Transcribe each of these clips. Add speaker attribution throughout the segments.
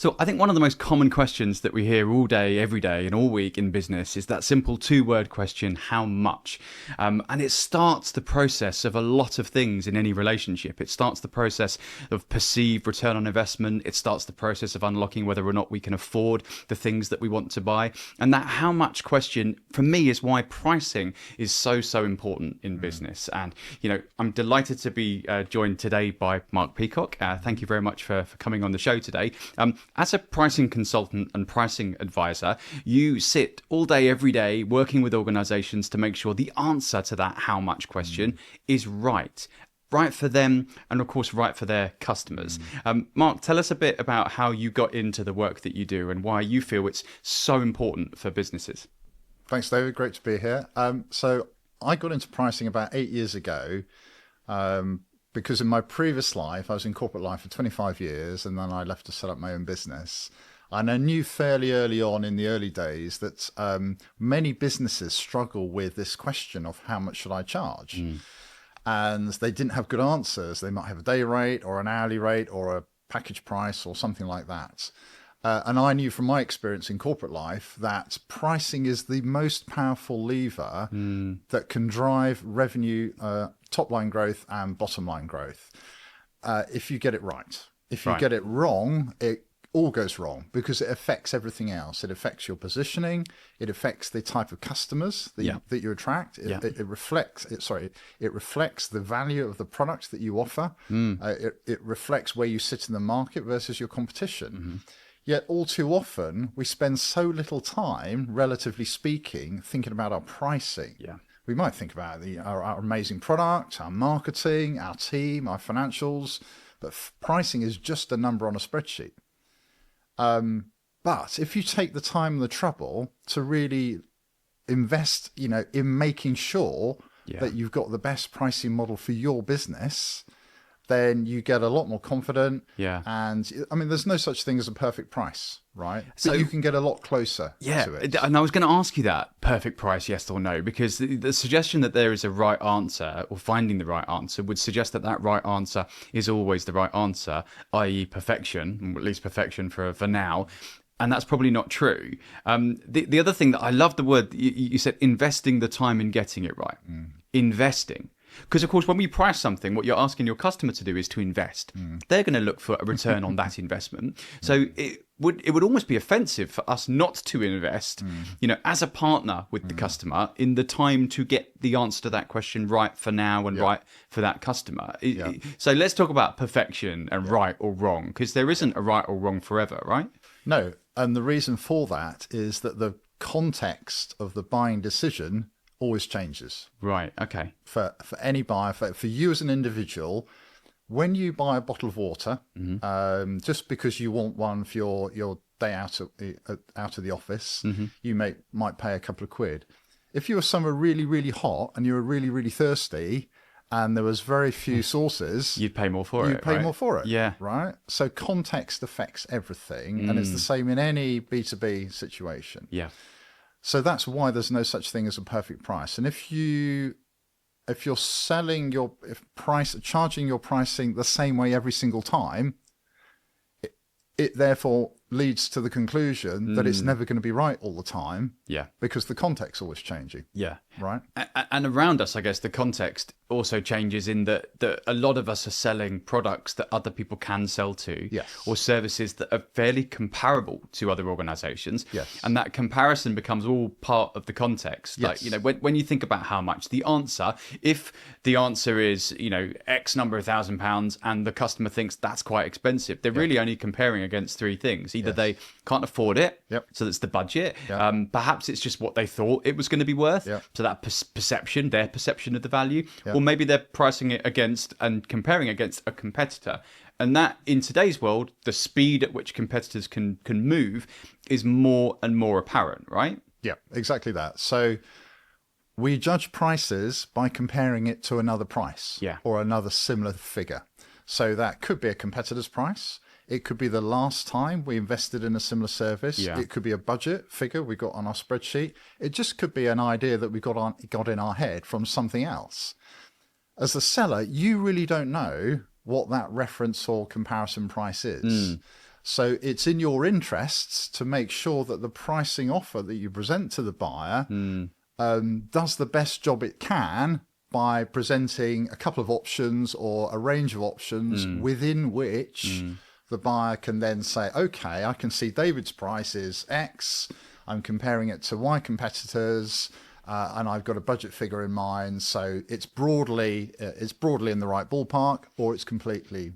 Speaker 1: So I think one of the most common questions that we hear all day, every day, and all week in business is that simple two-word question, how much? And it starts the process of a lot of things in any relationship. It starts the process of perceived return on investment. It starts the process of unlocking whether or not we can afford the things that we want to buy. And that how much question, for me, is why pricing is so important in business. And, I'm delighted to be joined today by Mark Peacock. Thank you very much for coming on the show today. As a pricing consultant and pricing advisor, you sit all day, every day, working with organizations to make sure the answer to that how much question is right for them, and of course, right for their customers. Mark, tell us a bit about how you got into the work that you do and why you feel it's so important for businesses.
Speaker 2: Thanks, David. Great to be here. So I got into pricing about 8 years ago. Because in my previous life, I was in corporate life for 25 years, and then I left to set up my own business. And I knew fairly early on in the early days that many businesses struggle with this question of how much should I charge? And they didn't have good answers. They might have a day rate or an hourly rate or a package price or something like that. And I knew from my experience in corporate life that pricing is the most powerful lever that can drive revenue, top line growth and bottom line growth. If you get it right. If you get it wrong, it all goes wrong because it affects everything else. It affects your positioning. It affects the type of customers that you attract. It reflects the value of the product that you offer. It reflects where you sit in the market versus your competition. Yet all too often, we spend so little time, relatively speaking, thinking about our pricing. We might think about our amazing product, our marketing, our team, our financials, but pricing is just a number on a spreadsheet. But if you take the time and the trouble to really invest, in making sure that you've got the best pricing model for your business, then you get a lot more confident. And I mean, there's no such thing as a perfect price, right? So you can get a lot closer to it.
Speaker 1: And I was going to ask you that, perfect price, yes or no, because the suggestion that there is a right answer or finding the right answer would suggest that that right answer is always the right answer, i.e. perfection, or at least perfection for now. And that's probably not true. The other thing that I love the word, you said investing the time in getting it right. Investing. Because, of course, when we price something, what you're asking your customer to do is to invest. They're going to look for a return on that investment. So it would almost be offensive for us not to invest, as a partner with the customer in the time to get the answer to that question right for now and right for that customer. So let's talk about perfection and right or wrong, because there isn't a right or wrong forever, right?
Speaker 2: No. And the reason for that is that the context of the buying decision always changes.
Speaker 1: Right. Okay.
Speaker 2: For any buyer, for you as an individual, when you buy a bottle of water, just because you want one for your day out of the office, you might pay a couple of quid. If you were somewhere really, really hot and you were really, really thirsty, and there was very few sources,
Speaker 1: you'd pay more for it.
Speaker 2: You'd pay more for it.
Speaker 1: Yeah.
Speaker 2: Right. So context affects everything, and it's the same in any B2B situation.
Speaker 1: Yeah.
Speaker 2: So that's why there's no such thing as a perfect price. And if you're charging your pricing the same way every single time, it therefore leads to the conclusion that it's never going to be right all the time.
Speaker 1: Yeah.
Speaker 2: Because the context's always changing.
Speaker 1: Yeah.
Speaker 2: Right.
Speaker 1: And around us, I guess the context also changes in that a lot of us are selling products that other people can sell to, or services that are fairly comparable to other organizations.
Speaker 2: Yes.
Speaker 1: And that comparison becomes all part of the context.
Speaker 2: Yes.
Speaker 1: Like, when you think about how much the answer, if the answer is, X number of £1,000 and the customer thinks that's quite expensive, they're really only comparing against three things. Either they can't afford it, so that's the budget. Perhaps it's just what they thought it was going to be worth. So that perception, their perception of the value, or maybe they're pricing it against and comparing against a competitor. And that, in today's world, the speed at which competitors can move is more and more apparent, right?
Speaker 2: Yeah, exactly that. So we judge prices by comparing it to another price or another similar figure. So that could be a competitor's price. It could be the last time we invested in a similar service. It could be a budget figure we got on our spreadsheet. It just could be an idea that we got in our head from something else. As a seller, you really don't know what that reference or comparison price is. So it's in your interests to make sure that the pricing offer that you present to the buyer does the best job it can by presenting a couple of options or a range of options within which the buyer can then say, okay, I can see David's price is X. I'm comparing it to Y competitors, and I've got a budget figure in mind. So it's broadly in the right ballpark, or it's completely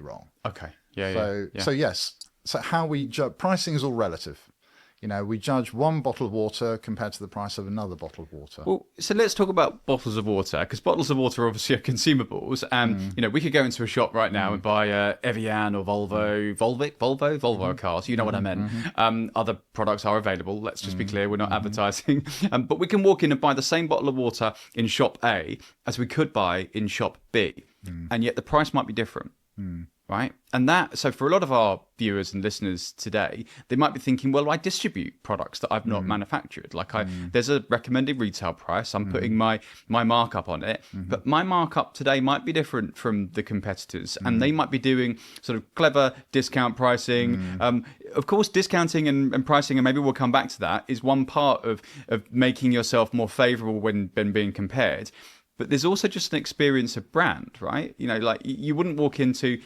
Speaker 2: wrong.
Speaker 1: Okay.
Speaker 2: So yes. So how we judge pricing is all relative. We judge one bottle of water compared to the price of another bottle of water.
Speaker 1: Well, so let's talk about bottles of water, because bottles of water obviously are consumables. And, we could go into a shop right now and buy Evian or Volvo cars. You know what I meant. Other products are available. Let's just be clear. We're not advertising. But we can walk in and buy the same bottle of water in shop A as we could buy in shop B. And yet the price might be different. Right. And so for a lot of our viewers and listeners today, they might be thinking, well, I distribute products that I've not manufactured. Like there's a recommended retail price. I'm putting my markup on it. But my markup today might be different from the competitors. And they might be doing sort of clever discount pricing. Of course, discounting and pricing, and maybe we'll come back to that, is one part of making yourself more favorable when being compared. But there's also just an experience of brand, right? Like you wouldn't walk into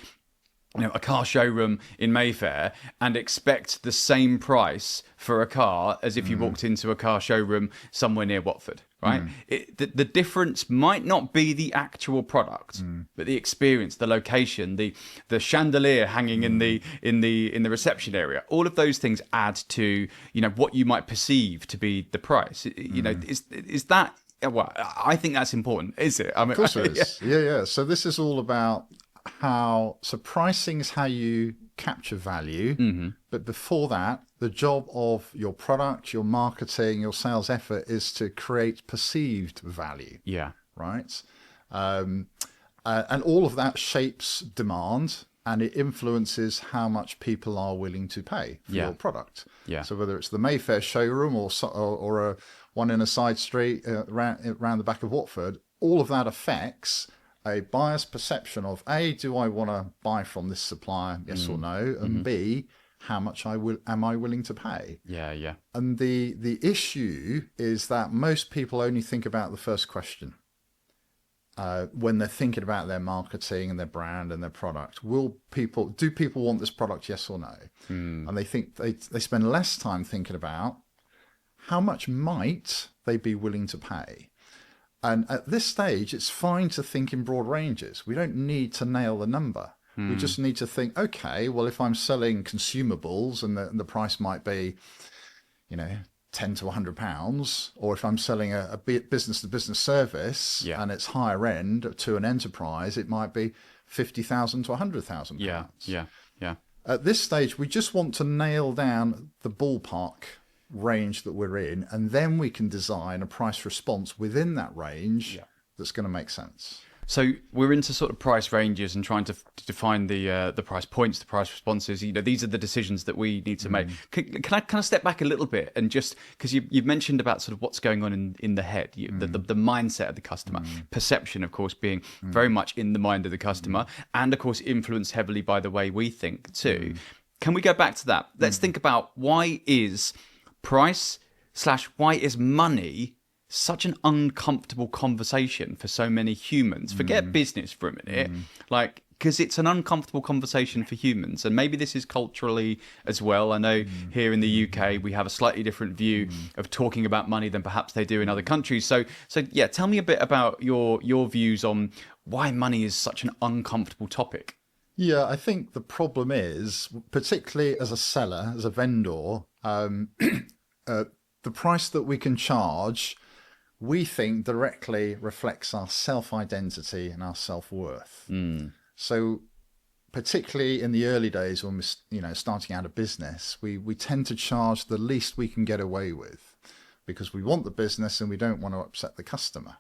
Speaker 1: a car showroom in Mayfair and expect the same price for a car as if you walked into a car showroom somewhere near Watford, right? The difference might not be the actual product, but the experience, the location, the chandelier hanging in the reception area. All of those things add to what you might perceive to be the price. Is that? Well, I think that's important. Is it? I mean,
Speaker 2: of course it is. Yeah. So this is all about pricing is how you capture value. But before that, the job of your product, your marketing, your sales effort is to create perceived value.
Speaker 1: Yeah.
Speaker 2: Right. And all of that shapes demand, and it influences how much people are willing to pay for your product.
Speaker 1: Yeah.
Speaker 2: So whether it's the Mayfair showroom or a one in a side street around the back of Watford, all of that affects a buyer's perception of A, do I want to buy from this supplier, yes or no, and B, how much am I willing to pay?
Speaker 1: Yeah.
Speaker 2: And the issue is that most people only think about the first question when they're thinking about their marketing and their brand and their product. Do people want this product, yes or no? And they think they spend less time thinking about how much might they be willing to pay. And at this stage, it's fine to think in broad ranges. We don't need to nail the number. We just need to think, okay, well, if I'm selling consumables and the price might be, £10 to £100, or if I'm selling a business-to-business service and it's higher end to an enterprise, it might be £50,000 to £100,000.
Speaker 1: Yeah.
Speaker 2: At this stage, we just want to nail down the ballpark range that we're in, and then we can design a price response within that range that's going to make sense.
Speaker 1: So we're into sort of price ranges and trying to define the price points, the price responses. These are the decisions that we need to make. Can I kind of step back a little bit and just, because you've mentioned about sort of what's going on in the head, the mindset of the customer, perception, of course, being very much in the mind of the customer, and of course influenced heavily by the way we think too. Can we go back to that? Let's think about why is money such an uncomfortable conversation for so many humans? Forget business for a minute, because it's an uncomfortable conversation for humans, and maybe this is culturally as well. I know here in the UK we have a slightly different view of talking about money than perhaps they do in other countries. So yeah, tell me a bit about your views on why money is such an uncomfortable topic.
Speaker 2: Yeah, I think the problem is, particularly as a seller, as a vendor, the price that we can charge, we think directly reflects our self-identity and our self-worth. So particularly in the early days when we're starting out a business, we tend to charge the least we can get away with because we want the business and we don't want to upset the customer.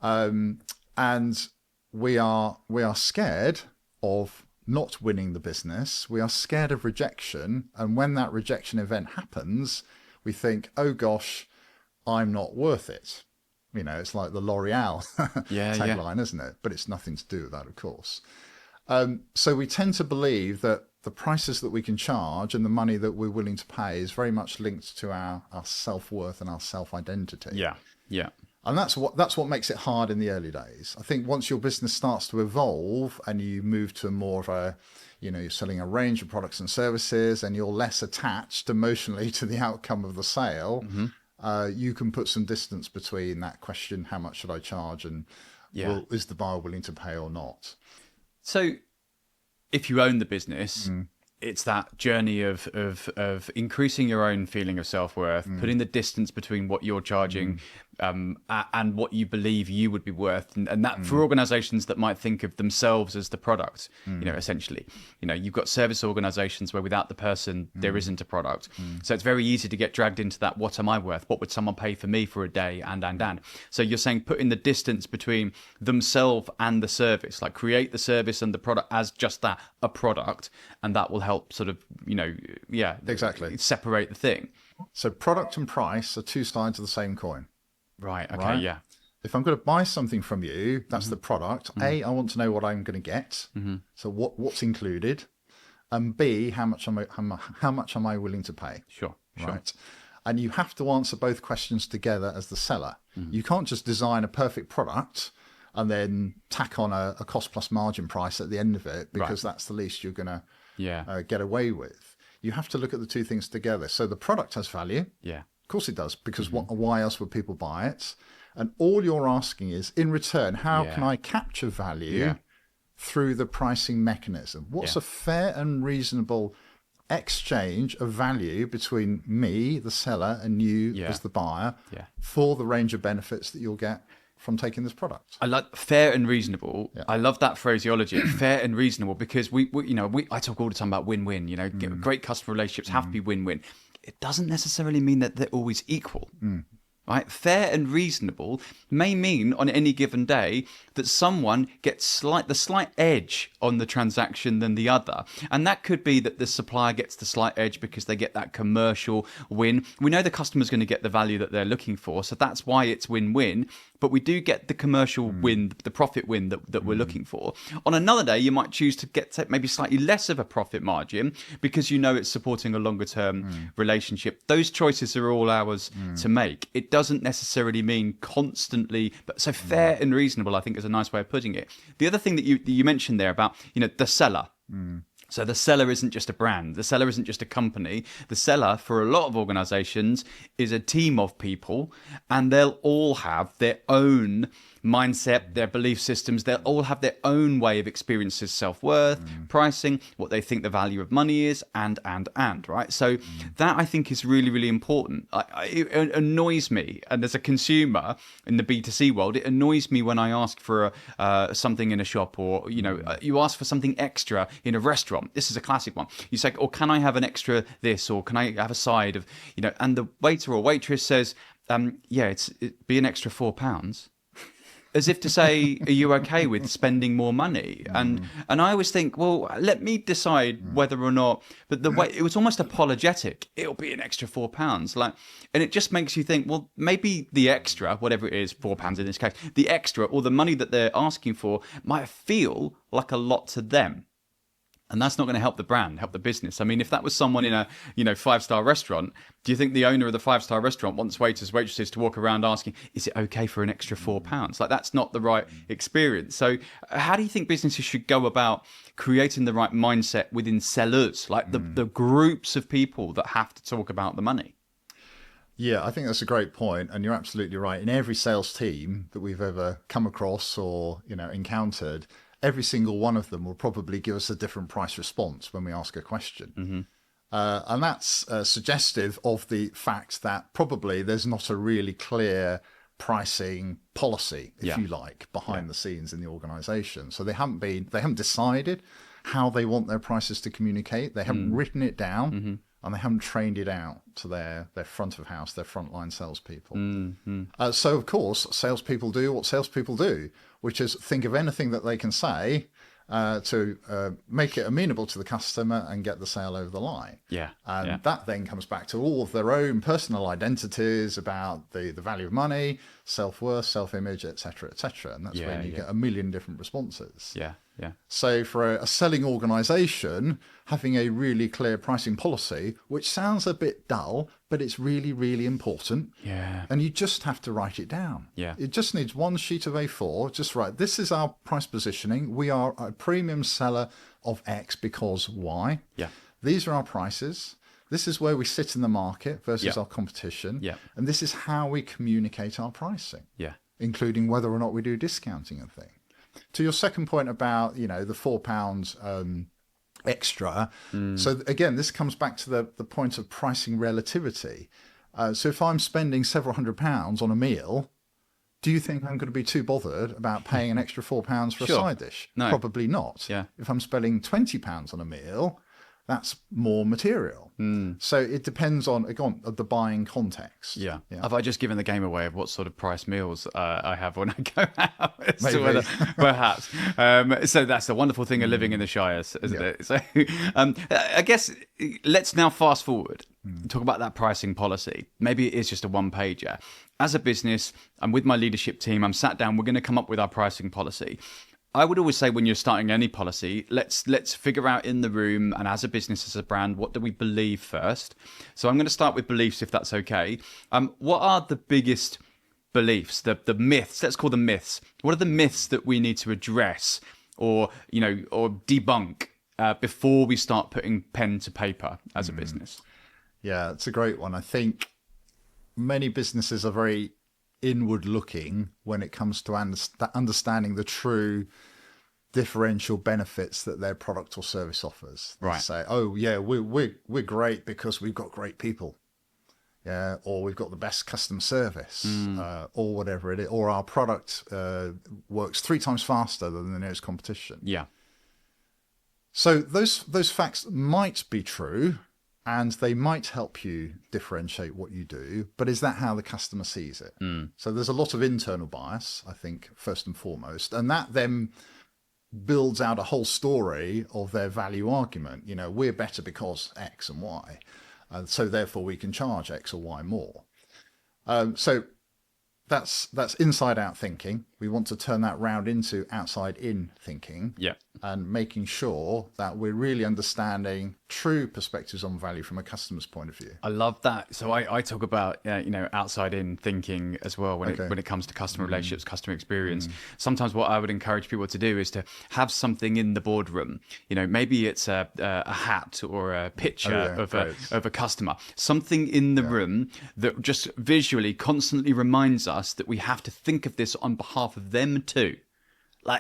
Speaker 2: And we are scared of not winning the business. We are scared of rejection. And when that rejection event happens, we think, oh gosh, I'm not worth it. It's like the L'Oreal tagline, isn't it? But it's nothing to do with that, of course. So we tend to believe that the prices that we can charge and the money that we're willing to pay is very much linked to our self-worth and our self-identity.
Speaker 1: Yeah. Yeah.
Speaker 2: And that's what makes it hard in the early days. I think once your business starts to evolve and you move to more of a, you're selling a range of products and services and you're less attached emotionally to the outcome of the sale, you can put some distance between that question, how much should I charge, and is the buyer willing to pay or not?
Speaker 1: So if you own the business, it's that journey of increasing your own feeling of self-worth, putting the distance between what you're charging and what you believe you would be worth, and that for organizations that might think of themselves as the product, essentially, you've got service organizations where without the person there isn't a product. So it's very easy to get dragged into that, what am I worth, what would someone pay for me for a day, and so you're saying putting the distance between themselves and the service, like create the service and the product as just that, a product, and that will help sort of
Speaker 2: exactly
Speaker 1: separate the thing.
Speaker 2: So product and price are two sides of the same coin.
Speaker 1: Right. Okay.
Speaker 2: Right?
Speaker 1: Yeah.
Speaker 2: If I'm going to buy something from you, that's the product. A, I want to know what I'm going to get. So what's included, and B, how much am I willing to pay?
Speaker 1: Sure.
Speaker 2: Right. And you have to answer both questions together as the seller. You can't just design a perfect product and then tack on a cost plus margin price at the end of it, because that's the least you're going to get away with. You have to look at the two things together. So the product has value. Yeah. Of course it does, because why else would people buy it? And all you're asking is, in return, how can I capture value through the pricing mechanism? What's a fair and reasonable exchange of value between me, the seller, and you as the buyer for the range of benefits that you'll get from taking this product?
Speaker 1: I like fair and reasonable. I love that phraseology, fair and reasonable, because I talk all the time about win-win. Great customer relationships have to be win-win. It doesn't necessarily mean that they're always equal. Right? Fair and reasonable may mean on any given day that someone gets the slight edge on the transaction than the other. And that could be that the supplier gets the slight edge because they get that commercial win. We know the customer's going to get the value that they're looking for, so that's why it's win-win. But we do get the commercial win, the profit win that we're looking for. On another day, you might choose to get maybe slightly less of a profit margin because it's supporting a longer term relationship. Those choices are all ours to make. It doesn't necessarily mean constantly, but so fair and reasonable, I think, is a nice way of putting it. The other thing that you mentioned there about, the seller. So the seller isn't just a brand. The seller isn't just a company. The seller, for a lot of organizations, is a team of people, and they'll all have their own mindset, their belief systems. They'll all have their own way of experiences, self-worth, pricing, what they think the value of money is, and right? So that, I think, is really, really important. It annoys me, and as a consumer in the B2C world, it annoys me when I ask for something in a shop, or, you ask for something extra in a restaurant. This is a classic one. You say, or can I have an extra this, or can I have a side of, and the waiter or waitress says, it'd be an extra £4. As if to say, are you okay with spending more money? And I always think, well, let me decide whether or not. But the way it was almost apologetic. It'll be an extra £4, and it just makes you think, well, maybe the extra, whatever it is, £4 in this case, the extra or the money that they're asking for might feel like a lot to them. And that's not going to help the brand, help the business. I mean, if that was someone in a 5-star restaurant, do you think the owner of the 5-star restaurant wants waitresses to walk around asking, is it okay for an extra £4? That's not the right experience. So how do you think businesses should go about creating the right mindset within sellers, the groups of people that have to talk about the money?
Speaker 2: Yeah, I think that's a great point, and you're absolutely right. In every sales team that we've ever come across or encountered, every single one of them will probably give us a different price response when we ask a question. And that's suggestive of the fact that probably there's not a really clear pricing policy, if you like, behind the scenes in the organization. So they haven't decided how they want their prices to communicate. They haven't written it down. And they haven't trained it out to their front of house, their frontline salespeople. So, of course, salespeople do what salespeople do, which is think of anything that they can say to make it amenable to the customer and get the sale over the line. And that then comes back to all of their own personal identities about the value of money, self-worth, self-image, etc., etc. And that's when you get a million different responses.
Speaker 1: Yeah.
Speaker 2: So for a selling organization, having a really clear pricing policy, which sounds a bit dull, but it's really, really important.
Speaker 1: Yeah.
Speaker 2: And you just have to write it down.
Speaker 1: Yeah.
Speaker 2: It just needs one sheet of A4. Just write, this is our price positioning. We are a premium seller of X because Y.
Speaker 1: Yeah.
Speaker 2: These are our prices. This is where we sit in the market versus
Speaker 1: Yeah.
Speaker 2: our competition.
Speaker 1: Yeah.
Speaker 2: And this is how we communicate our pricing,
Speaker 1: Yeah.
Speaker 2: including whether or not we do discounting and things. To your second point about, the £4 extra. So again, this comes back to the point of pricing relativity. So if I'm spending several £100s on a meal, do you think I'm going to be too bothered about paying an extra £4 for
Speaker 1: Sure.
Speaker 2: a side dish?
Speaker 1: No.
Speaker 2: Probably not.
Speaker 1: Yeah.
Speaker 2: If I'm spending £20 on a meal, that's more material. So it depends on, again, the buying context.
Speaker 1: Yeah. Have I just given the game away of what sort of price meals I have when I go out? As to
Speaker 2: Maybe.
Speaker 1: whether- perhaps. So that's the wonderful thing of living in the Shires, isn't it? So I guess let's now fast forward and talk about that pricing policy. Maybe it is just a one-pager. As a business, I'm with my leadership team. I'm sat down. We're going to come up with our pricing policy. I would always say when you're starting any policy, let's figure out in the room and as a business, as a brand, what do we believe first? So I'm going to start with beliefs, if that's okay. What are the biggest beliefs, the myths? Let's call them myths. What are the myths that we need to address or debunk before we start putting pen to paper as a business?
Speaker 2: Yeah, it's a great one. I think many businesses are very inward looking when it comes to understanding the true differential benefits that their product or service offers. They
Speaker 1: Right.
Speaker 2: say, oh yeah, we're great because we've got great people. Yeah, or we've got the best customer service, or whatever it is, or our product works 3 times faster than the nearest competition.
Speaker 1: Yeah.
Speaker 2: So those facts might be true, and they might help you differentiate what you do, but is that how the customer sees it? So there's a lot of internal bias, I think, first and foremost, and that then builds out a whole story of their value argument. We're better because X and Y, so therefore we can charge X or Y more. So that's inside out thinking. We want to turn that round into outside in thinking.
Speaker 1: Yeah.
Speaker 2: And making sure that we're really understanding true perspectives on value from a customer's point of view.
Speaker 1: I love that. So I talk about outside in thinking as well when
Speaker 2: Okay.
Speaker 1: it comes to customer relationships, customer experience. Sometimes what I would encourage people to do is to have something in the boardroom. Maybe it's a hat or a picture of a customer, something in the room that just visually constantly reminds us that we have to think of this on behalf of them too.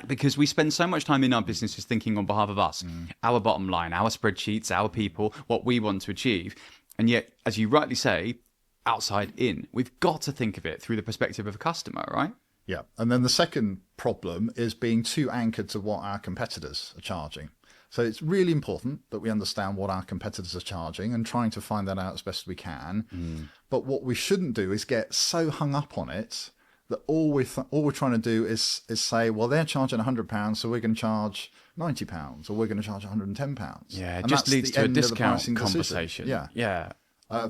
Speaker 1: Because we spend so much time in our businesses thinking on behalf of us, our bottom line, our spreadsheets, our people, what we want to achieve. And yet, as you rightly say, outside in, we've got to think of it through the perspective of a customer, right?
Speaker 2: Yeah. And then the second problem is being too anchored to what our competitors are charging. So it's really important that we understand what our competitors are charging and trying to find that out as best we can. But what we shouldn't do is get so hung up on it that all we're trying to do is say, well, they're charging £100, so we're going to charge £90, or we're going to charge £110.
Speaker 1: Yeah, it
Speaker 2: And
Speaker 1: just
Speaker 2: that's
Speaker 1: leads
Speaker 2: the
Speaker 1: to a
Speaker 2: end of the
Speaker 1: discount
Speaker 2: pricing decision.
Speaker 1: conversation. Yeah.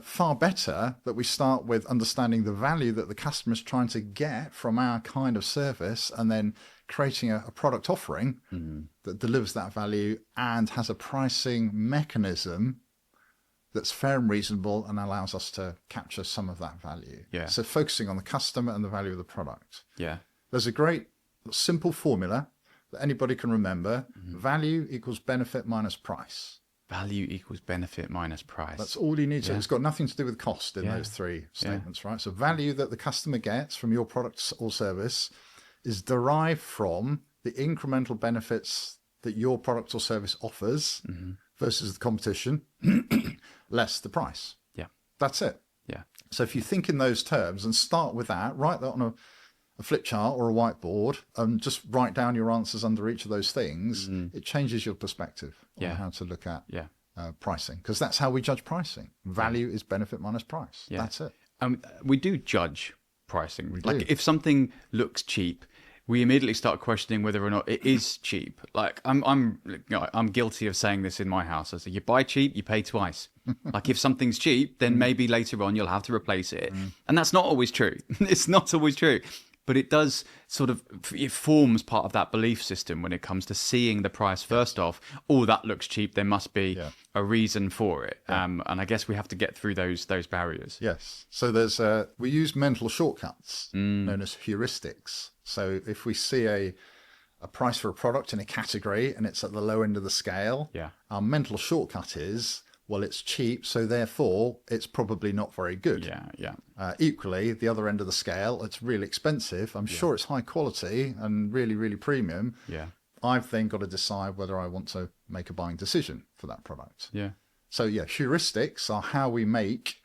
Speaker 2: Far better that we start with understanding the value that the customer is trying to get from our kind of service, and then creating a product offering that delivers that value and has a pricing mechanism that's fair and reasonable and allows us to capture some of that value.
Speaker 1: Yeah.
Speaker 2: So focusing on the customer and the value of the product.
Speaker 1: Yeah.
Speaker 2: There's a great simple formula that anybody can remember. Value equals benefit minus price.
Speaker 1: Value equals benefit minus price.
Speaker 2: That's all you need to. It's got nothing to do with cost in those 3 statements, right? So value that the customer gets from your product or service is derived from the incremental benefits that your product or service offers versus the competition, less the price.
Speaker 1: Yeah.
Speaker 2: That's it.
Speaker 1: Yeah.
Speaker 2: So if you think in those terms and start with that, write that on a flip chart or a whiteboard, and just write down your answers under each of those things, it changes your perspective on how to look at pricing, because that's how we judge pricing. Value is benefit minus price.
Speaker 1: Yeah.
Speaker 2: That's it.
Speaker 1: We do judge pricing.
Speaker 2: We
Speaker 1: like
Speaker 2: do.
Speaker 1: if something looks cheap, we immediately start questioning whether or not it is cheap. Like I'm guilty of saying this in my house. I say, you buy cheap, you pay twice. Like if something's cheap, then maybe later on you'll have to replace it. And that's not always true. It's not always true. but it does sort of, it forms part of that belief system when it comes to seeing the price first off. Oh, that looks cheap. There must be a reason for it. And I guess we have to get through those barriers.
Speaker 2: Yes. So there's we use mental shortcuts known as heuristics. So if we see a price for a product in a category and it's at the low end of the scale, our mental shortcut is, well, it's cheap, so therefore it's probably not very good. Equally, the other end of the scale, it's really expensive. I'm sure it's high quality and really, really premium. I've then got to decide whether I want to make a buying decision for that product. So heuristics are how we make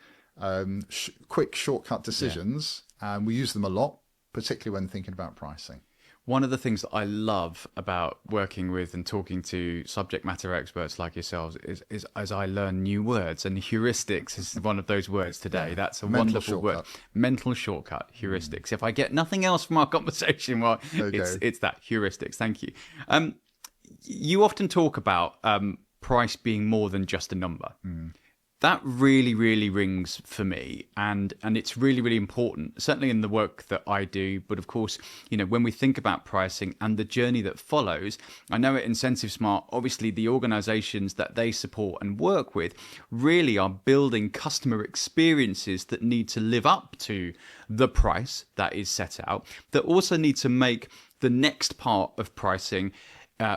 Speaker 2: quick shortcut decisions, and we use them a lot, particularly when thinking about pricing.
Speaker 1: One of the things that I love about working with and talking to subject matter experts like yourselves is as I learn new words, and heuristics is one of those words today. That's a wonderful word. Mental shortcut, heuristics. If I get nothing else from our conversation, well, it's that, heuristics. Thank you. You often talk about price being more than just a number. That really, really rings for me, and it's really, really important, certainly in the work that I do. But of course, when we think about pricing and the journey that follows, I know at Incentive Smart, obviously the organizations that they support and work with really are building customer experiences that need to live up to the price that is set out, that also need to make the next part of pricing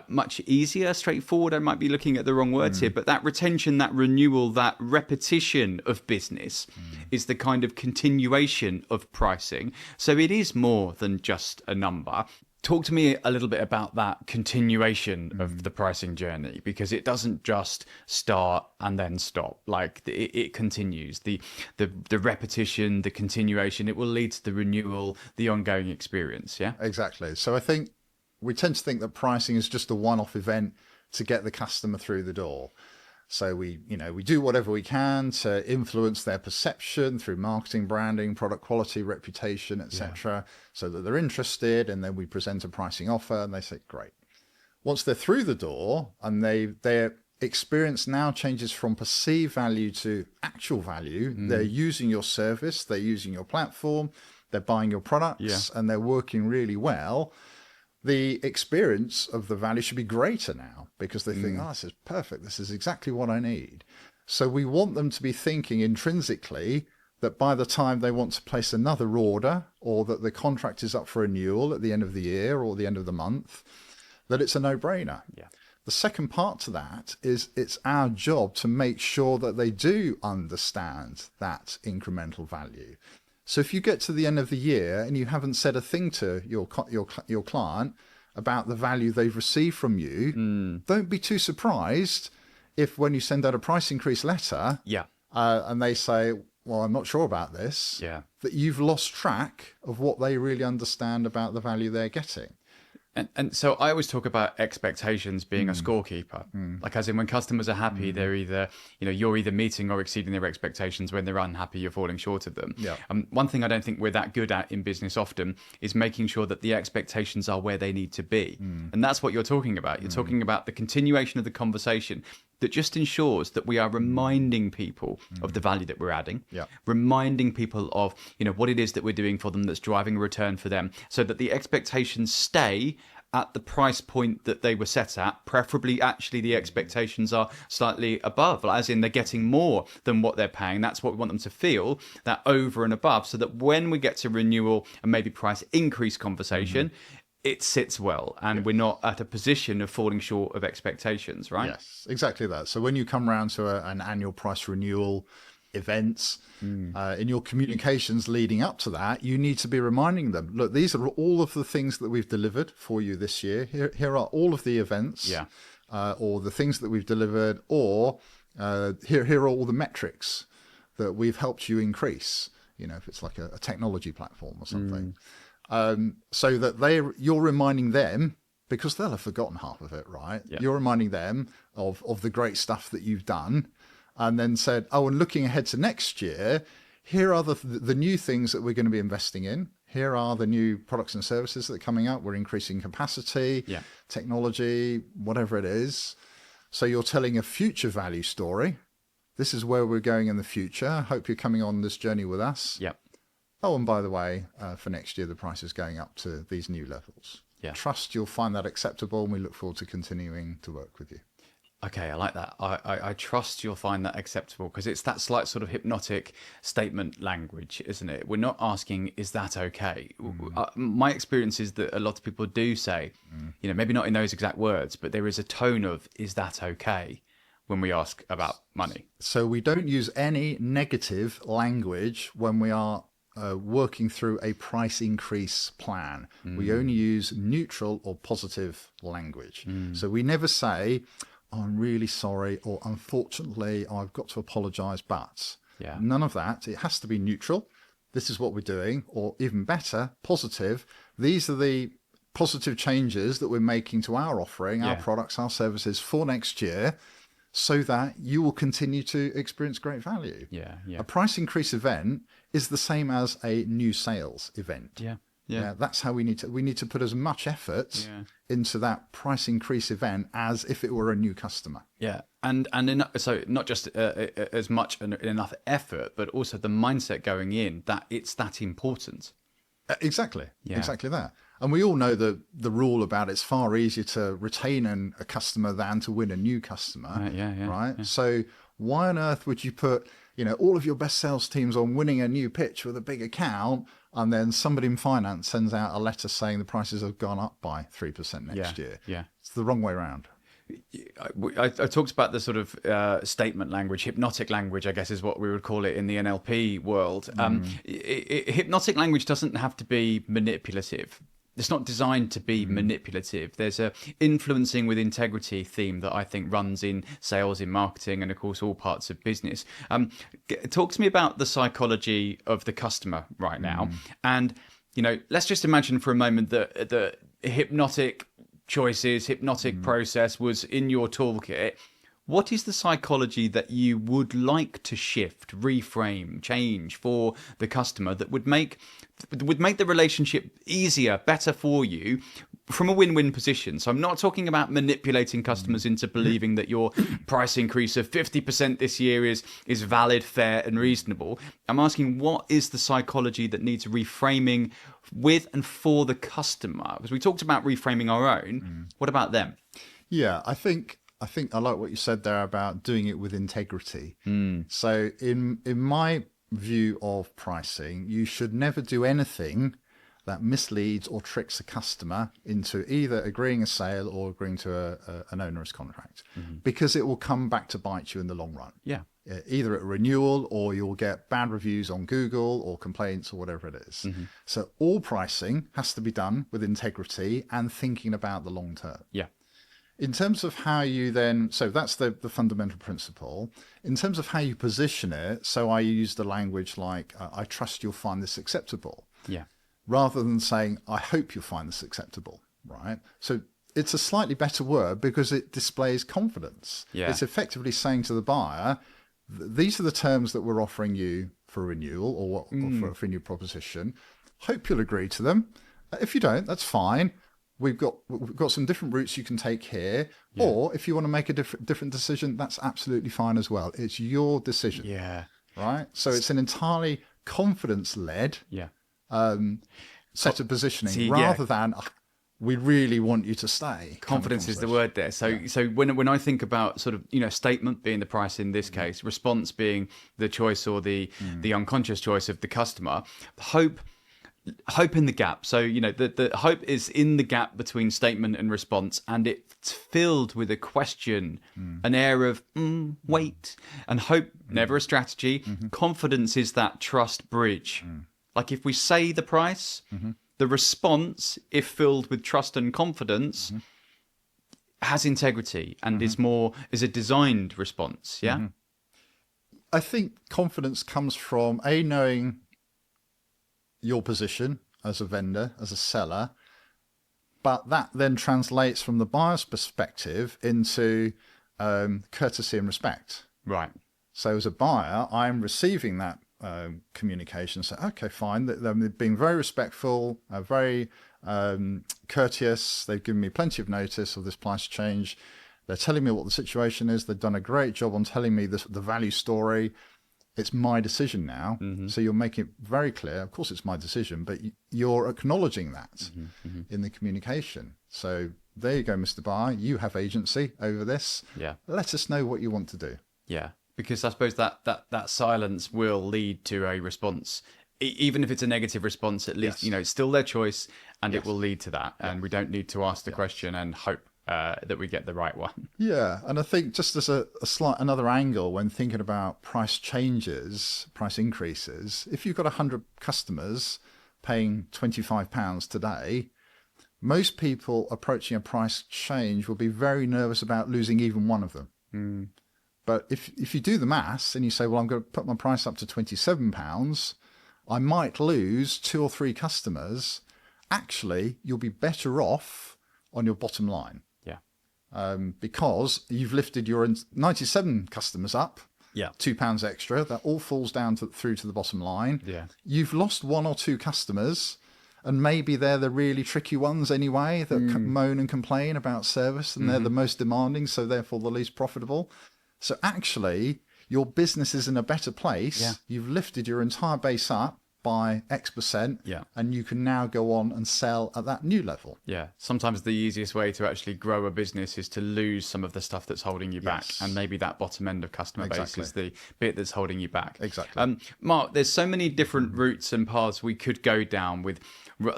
Speaker 1: much easier, straightforward. I might be looking at the wrong words here, but that retention, that renewal, that repetition of business is the kind of continuation of pricing. So it is more than just a number. Talk to me a little bit about that continuation of the pricing journey, because it doesn't just start and then stop. Like it continues. The repetition, the continuation, it will lead to the renewal, the ongoing experience. Yeah,
Speaker 2: exactly. So I think we tend to think that pricing is just a one-off event to get the customer through the door. So we do whatever we can to influence their perception through marketing, branding, product quality, reputation, etc., so that they're interested, and then we present a pricing offer and they say, great. Once they're through the door and their experience now changes from perceived value to actual value, they're using your service, they're using your platform, they're buying your products, and they're working really well. The experience of the value should be greater now, because they think, this is perfect. This is exactly what I need. So we want them to be thinking intrinsically that by the time they want to place another order, or that the contract is up for renewal at the end of the year or the end of the month, that it's a no-brainer. The second part to that is it's our job to make sure that they do understand that incremental value. So if you get to the end of the year and you haven't said a thing to your client about the value they've received from you, don't be too surprised if when you send out a price increase letter and they say, well, I'm not sure about this, that you've lost track of what they really understand about the value they're getting.
Speaker 1: And so I always talk about expectations being a scorekeeper. Like, as in, when customers are happy, they're either, you're either meeting or exceeding their expectations. When they're unhappy, you're falling short of them. One thing I don't think we're that good at in business often is making sure that the expectations are where they need to be. And that's what you're talking about. You're talking about the continuation of the conversation that just ensures that we are reminding people of the value that we're adding, reminding people of, what it is that we're doing for them that's driving a return for them, so that the expectations stay at the price point that they were set at. Preferably, actually, the expectations are slightly above, as in they're getting more than what they're paying. That's what we want them to feel, that over and above, so that when we get to renewal and maybe price increase conversation, it sits well, and we're not at a position of falling short of expectations, right?
Speaker 2: Yes, exactly that. So when you come around to an annual price renewal events, in your communications leading up to that, you need to be reminding them, look, these are all of the things that we've delivered for you this year. Here are all of the events, or the things that we've delivered, or here are all the metrics that we've helped you increase, if it's like a technology platform or something. So that you're reminding them, because they'll have forgotten half of it, right? You're reminding them of the great stuff that you've done, and then said, and looking ahead to next year, here are the new things that we're going to be investing in. Here are the new products and services that are coming out. We're increasing capacity, technology, whatever it is. So you're telling a future value story. This is where we're going in the future. I hope you're coming on this journey with us. oh, and by the way, for next year, the price is going up to these new levels.
Speaker 1: Yeah.
Speaker 2: Trust you'll find that acceptable, and we look forward to continuing to work with you.
Speaker 1: Okay, I like that. I trust you'll find that acceptable, because it's that slight sort of hypnotic statement language, isn't it? We're not asking, is that okay? My experience is that a lot of people do say, maybe not in those exact words, but there is a tone of, is that okay, when we ask about money.
Speaker 2: So we don't use any negative language when we are working through a price increase plan. We only use neutral or positive language. So we never say, I'm really sorry, or unfortunately, I've got to apologise, but none of that. It has to be neutral. This is what we're doing, or even better, positive. These are the positive changes that we're making to our offering, our products, our services for next year, so that you will continue to experience great value. A price increase event is the same as a new sales event. That's how we need to put as much effort into that price increase event as if it were a new customer.
Speaker 1: So not just as much and enough effort, but also the mindset going in that it's that important.
Speaker 2: Exactly that. And we all know the rule about it's far easier to retain a customer than to win a new customer. Right. So why on earth would you put all of your best sales teams on winning a new pitch with a big account, and then somebody in finance sends out a letter saying the prices have gone up by 3% next year? It's the wrong way around.
Speaker 1: I talked about the sort of statement language, hypnotic language, I guess is what we would call it in the NLP world. Hypnotic language doesn't have to be manipulative. It's not designed to be manipulative. There's a influencing with integrity theme that I think runs in sales, in marketing, and of course all parts of business. Talk to me about the psychology of the customer right now. And, let's just imagine for a moment that the hypnotic choices, hypnotic process was in your toolkit. What is the psychology that you would like to shift, reframe, change for the customer that would make the relationship easier, better for you from a win-win position? So I'm not talking about manipulating customers into believing that your price increase of 50% this year is valid, fair, and reasonable. I'm asking, what is the psychology that needs reframing with and for the customer? Because we talked about reframing our own. What about them?
Speaker 2: Yeah, I think I like what you said there about doing it with integrity. So in my view of pricing, you should never do anything that misleads or tricks a customer into either agreeing a sale or agreeing to an onerous contract, because it will come back to bite you in the long run. Either at renewal, or you'll get bad reviews on Google or complaints or whatever it is. So all pricing has to be done with integrity and thinking about the long term. In terms of how you then, so that's the fundamental principle. In terms of how you position it, so I use the language like, I trust you'll find this acceptable. Rather than saying, I hope you'll find this acceptable, right? So it's a slightly better word because it displays confidence. It's effectively saying to the buyer, these are the terms that we're offering you for renewal or for a new proposition. Hope you'll agree to them. If you don't, that's fine. We've got some different routes you can take here, or if you want to make a different decision, that's absolutely fine as well. It's your decision. Right. So it's an entirely confidence-led set of positioning, rather than we really want you to stay.
Speaker 1: Confidence is the word there. So when I think about sort of statement being the price in this case, response being the choice or the unconscious choice of the customer, hope in the gap. So, the hope is in the gap between statement and response, and it's filled with a question, an air of wait, and hope, never a strategy. Confidence is that trust bridge. Like if we say the price, the response, if filled with trust and confidence, has integrity and is a designed response.
Speaker 2: I think confidence comes from knowing your position as a vendor, as a seller, but that then translates from the buyer's perspective into courtesy and respect.
Speaker 1: Right.
Speaker 2: So as a buyer, I'm receiving that communication. So, okay, fine. They're being very respectful, very courteous. They've given me plenty of notice of this price change. They're telling me what the situation is. They've done a great job on telling me the value story. it's my decision now. So you're making it very clear. Of course, it's my decision, but you're acknowledging that in the communication. So there you go, Mr. Buyer. You have agency over this.
Speaker 1: Yeah.
Speaker 2: Let us know what you want to do.
Speaker 1: Yeah. Because I suppose that silence will lead to a response. Even if it's a negative response, at least, it's still their choice, and it will lead to that. And we don't need to ask the question and hope that we get the right one.
Speaker 2: Yeah, and I think just as a slight another angle when thinking about price changes, price increases, if you've got 100 customers paying £25 today, most people approaching a price change will be very nervous about losing even one of them. But if you do the maths and you say, well, I'm going to put my price up to £27, I might lose 2 or 3 customers. Actually, you'll be better off on your bottom line. Because you've lifted your 97 customers up, £2 extra. That all falls down through to the bottom line. You've lost 1 or 2 customers, and maybe they're the really tricky ones anyway that moan and complain about service, and they're the most demanding, so therefore the least profitable. So actually, your business is in a better place. You've lifted your entire base up by X%, and you can now go on and sell at that new level.
Speaker 1: Sometimes the easiest way to actually grow a business is to lose some of the stuff that's holding you back, and maybe that bottom end of customer base is the bit that's holding you back. Mark, there's so many different routes and paths we could go down with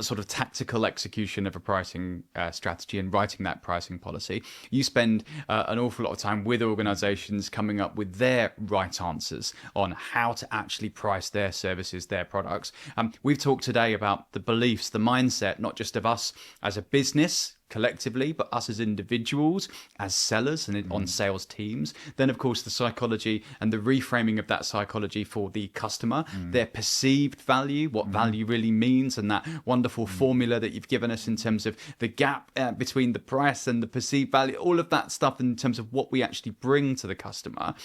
Speaker 1: sort of tactical execution of a pricing strategy and writing that pricing policy. You spend an awful lot of time with organizations coming up with their right answers on how to actually price their services, their products. We've talked today about the beliefs, the mindset, not just of us as a business collectively, but us as individuals, as sellers and on sales teams. Then, of course, the psychology and the reframing of that psychology for the customer, their perceived value, what value really means, and that wonderful formula that you've given us in terms of the gap between the price and the perceived value, all of that stuff in terms of what we actually bring to the customer.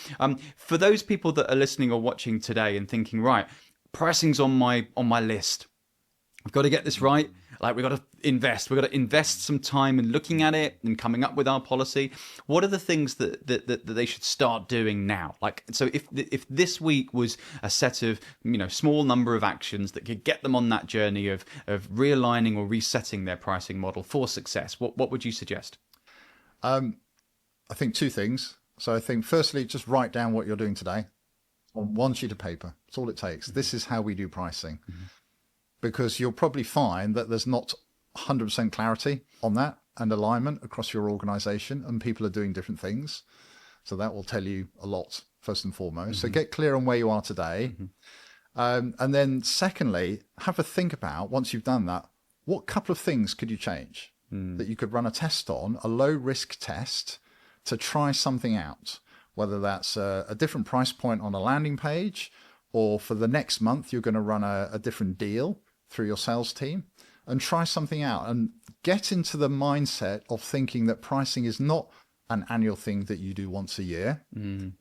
Speaker 1: For those people that are listening or watching today and thinking, right, pricing's on my list. We've got to get this right. Like, we've got to invest. We've got to invest some time in looking at it and coming up with our policy. What are the things that they should start doing now? Like, so if this week was a set of, small number of actions that could get them on that journey of realigning or resetting their pricing model for success, what would you suggest?
Speaker 2: I think 2 things. So I think firstly, just write down what you're doing today on 1 sheet of paper. That's all it takes. This is how we do pricing. Because you'll probably find that there's not 100% clarity on that and alignment across your organization, and people are doing different things. So that will tell you a lot, first and foremost. So get clear on where you are today. And then secondly, have a think about, once you've done that, what couple of things could you change that you could run a test on, a low risk test to try something out, whether that's a different price point on a landing page, or for the next month, you're going to run a different deal through your sales team, and try something out and get into the mindset of thinking that pricing is not an annual thing that you do once a year.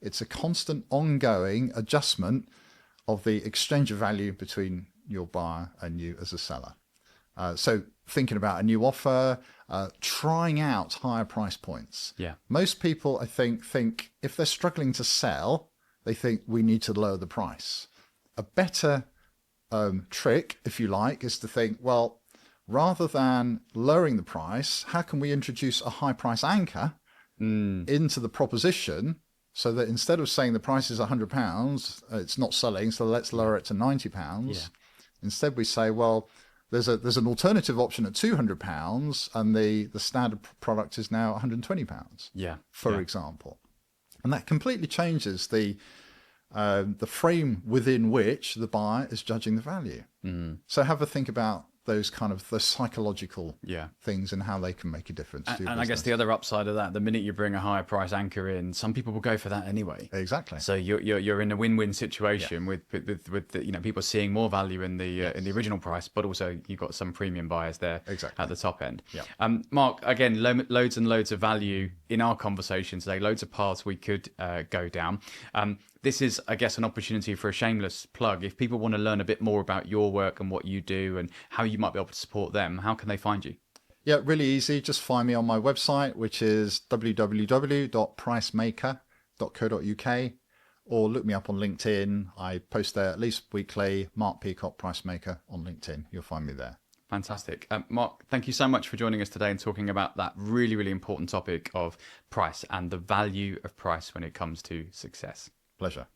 Speaker 2: It's a constant ongoing adjustment of the exchange of value between your buyer and you as a seller. So thinking about a new offer, trying out higher price points. Most people, I think if they're struggling to sell, they think we need to lower the price. A better trick, if you like, is to think, well, rather than lowering the price, how can we introduce a high price anchor into the proposition, so that instead of saying the price is £100, it's not selling, so let's lower it to £90. Instead we say, well, there's an alternative option at £200, and the standard product is now £120, for example. And that completely changes the frame within which the buyer is judging the value. So have a think about those psychological things and how they can make a difference to your business.
Speaker 1: I guess the other upside of that, the minute you bring a higher price anchor in, some people will go for that anyway.
Speaker 2: Exactly.
Speaker 1: So you're in a win-win situation with the, people seeing more value in the original price, but also you've got some premium buyers there at the top end. Mark, again, loads and loads of value in our conversation today, loads of paths we could go down. This is, I guess, an opportunity for a shameless plug. If people want to learn a bit more about your work and what you do and how you might be able to support them, how can they find you?
Speaker 2: Yeah, really easy. Just find me on my website, which is www.pricemaker.co.uk, or look me up on LinkedIn. I post there at least weekly. Mark Peacock, Price Maker on LinkedIn. You'll find me there.
Speaker 1: Fantastic. Mark, thank you so much for joining us today and talking about that really, really important topic of price and the value of price when it comes to success.
Speaker 2: Pleasure.